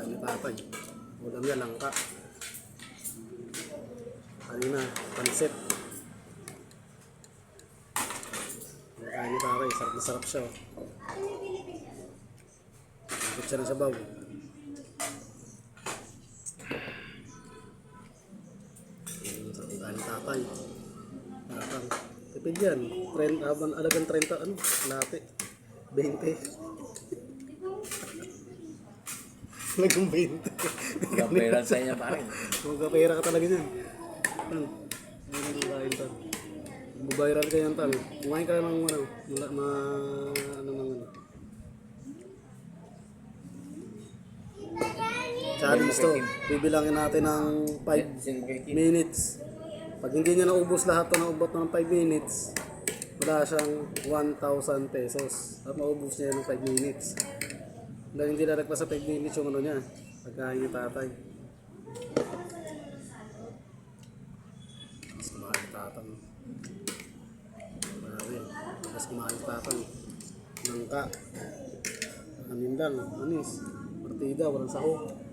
Kain ni tatay. Ulam niya, langka. Kanina, pansit. Kain ni tatay, sarap na sarap siya. Ikot siya ng sabaw. Kain ni tatay. Tatang. Tipid yan. Alagang 30, late. 20. Alagang 20. Kaperan sa inyo pa rin. Magkapera ka talaga dyan. Bubayran ka yan, tal. Kumain ka ng challenge to. Bibilangin natin ng 5 minutes. Pag hindi niya naubos lahat to, naubot ng 5 minutes, wala siyang 1,000 pesos. At maubos niya ng 5 minutes. Dahil hindi lalagpas sa 5 minutes yung niya. Pagkain ni tatay. Mas kumain ni tatang. Mas kumain ni tatang. Nangka. Anin lang. Anis. Partida. Walang sahog.